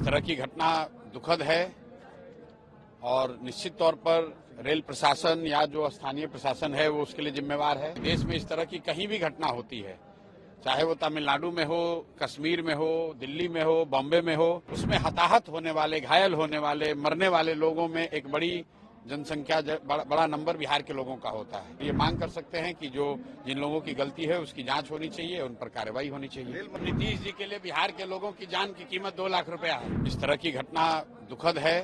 तरह की घटना दुखद है और निश्चित तौर पर रेल प्रशासन या जो स्थानीय प्रशासन है वो उसके लिए जिम्मेवार है। देश में इस तरह की कहीं भी घटना होती है, चाहे वो तमिलनाडु में हो, कश्मीर में हो, दिल्ली में हो, बॉम्बे में हो, उसमें हताहत होने वाले, घायल होने वाले, मरने वाले लोगों में एक बड़ी जनसंख्या, बड़ा नंबर बिहार के लोगों का होता है। ये मांग कर सकते हैं कि जो जिन लोगों की गलती है उसकी जांच होनी चाहिए, उन पर कार्रवाई होनी चाहिए। नीतीश जी के लिए बिहार के लोगों की जान की कीमत 2 लाख रुपया है। इस तरह की घटना दुखद है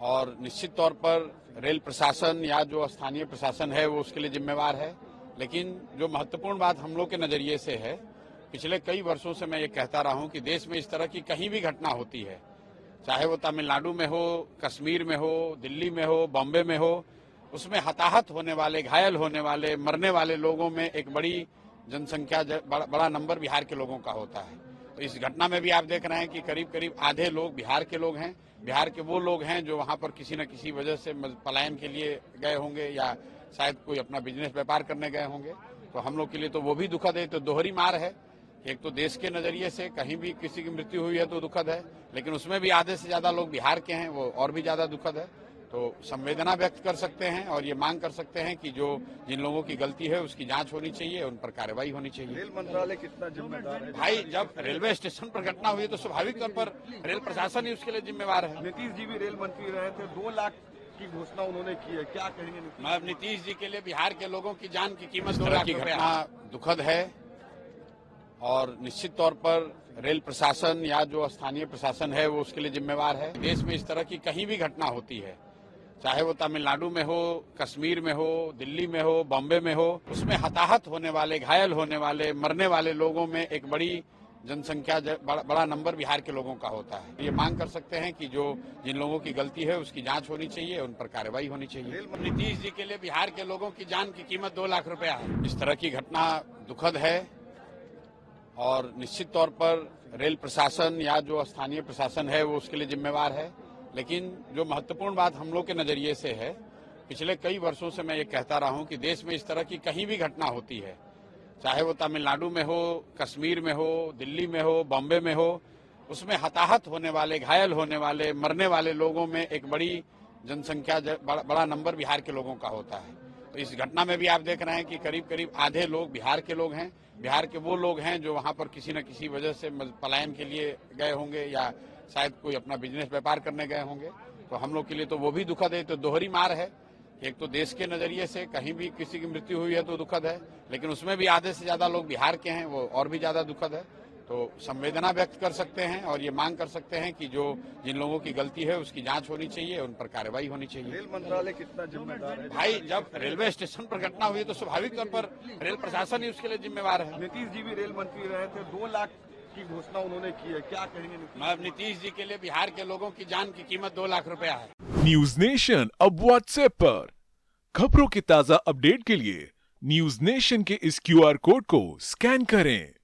और निश्चित तौर पर रेल प्रशासन या जो स्थानीय प्रशासन है वो उसके लिए जिम्मेवार है। लेकिन जो महत्वपूर्ण बात हम लोग के नजरिए से है, पिछले कई वर्षों से मैं ये कहता रहा हूं कि देश में इस तरह की कहीं भी घटना होती है, चाहे वो तमिलनाडु में हो, कश्मीर में हो, दिल्ली में हो, बॉम्बे में हो, उसमें हताहत होने वाले, घायल होने वाले, मरने वाले लोगों में एक बड़ी जनसंख्या, बड़ा नंबर बिहार के लोगों का होता है। तो इस घटना में भी आप देख रहे हैं कि करीब करीब आधे लोग बिहार के लोग हैं। बिहार के वो लोग हैं जो वहां पर किसी न किसी वजह से पलायन के लिए गए होंगे या शायद कोई अपना बिजनेस व्यापार करने गए होंगे। तो हम लोग के लिए तो वो भी दुखद है। तो दोहरी मार है, एक तो देश के नजरिए से कहीं भी किसी की मृत्यु हुई है तो दुखद है, लेकिन उसमें भी आधे से ज्यादा लोग बिहार के हैं, वो और भी ज्यादा दुखद है। तो संवेदना व्यक्त कर सकते हैं और ये मांग कर सकते हैं कि जो जिन लोगों की गलती है उसकी जांच होनी चाहिए, उन पर कार्रवाई होनी चाहिए। रेल मंत्रालय कितना जिम्मेदार है? भाई, जब रेलवे स्टेशन पर घटना हुई तो स्वाभाविक तौर पर रेल प्रशासन ही उसके लिए जिम्मेवार है। नीतीश जी भी रेल मंत्री रहे थे, 2 लाख की घोषणा उन्होंने की है, क्या कहेंगे नीतीश जी के लिए बिहार के लोगों की जान की कीमत 2 लाख रुपया। घटना दुखद है और निश्चित तौर पर रेल प्रशासन या जो स्थानीय प्रशासन है वो उसके लिए जिम्मेवार है। देश में इस तरह की कहीं भी घटना होती है, चाहे वो तमिलनाडु में हो, कश्मीर में हो, दिल्ली में हो, बॉम्बे में हो, उसमें हताहत होने वाले, घायल होने वाले, मरने वाले लोगों में एक बड़ी जनसंख्या, बड़ा नंबर बिहार के लोगों का होता है। ये मांग कर सकते हैं कि जो जिन लोगों की गलती है उसकी जांच होनी चाहिए, उन पर कार्रवाई होनी चाहिए। नीतीश जी के लिए बिहार के लोगों की जान की कीमत 2 लाख रुपया है। इस तरह की घटना दुखद है और निश्चित तौर पर रेल प्रशासन या जो स्थानीय प्रशासन है वो उसके लिए जिम्मेवार है। लेकिन जो महत्वपूर्ण बात हम लोग के नजरिए से है, पिछले कई वर्षों से मैं ये कहता रहा हूं कि देश में इस तरह की कहीं भी घटना होती है, चाहे वो तमिलनाडु में हो, कश्मीर में हो, दिल्ली में हो, बॉम्बे में हो, उसमें हताहत होने वाले, घायल होने वाले, मरने वाले लोगों में एक बड़ी जनसंख्या, बड़ा नंबर बिहार के लोगों का होता है। तो इस घटना में भी आप देख रहे हैं कि करीब करीब आधे लोग बिहार के लोग हैं। बिहार के वो लोग हैं जो वहां पर किसी न किसी वजह से पलायन के लिए गए होंगे या शायद कोई अपना बिजनेस व्यापार करने गए होंगे। तो हम लोग के लिए तो वो भी दुखद है। तो दोहरी मार है, एक तो देश के नजरिए से कहीं भी किसी की मृत्यु हुई है तो दुखद है, लेकिन उसमें भी आधे से ज्यादा लोग बिहार के हैं, वो और भी ज्यादा दुखद है। तो संवेदना व्यक्त कर सकते हैं और ये मांग कर सकते हैं कि जो जिन लोगों की गलती है उसकी जांच होनी चाहिए, उन पर कार्रवाई होनी चाहिए। रेल मंत्रालय कितना जिम्मेदार है? भाई, जब रेलवे स्टेशन पर घटना हुई तो स्वाभाविक तौर पर रेल प्रशासन ही उसके लिए जिम्मेवार है। नीतीश जी भी रेल मंत्री रहे थे, 2 लाख की घोषणा उन्होंने की है, क्या कहेंगे नीतीश जी के लिए बिहार के लोगों की जान की कीमत 2 लाख रुपया है। न्यूज नेशन अब व्हाट्सएप पर खबरों की ताजा अपडेट के लिए न्यूज नेशन के इस QR कोड को स्कैन करें।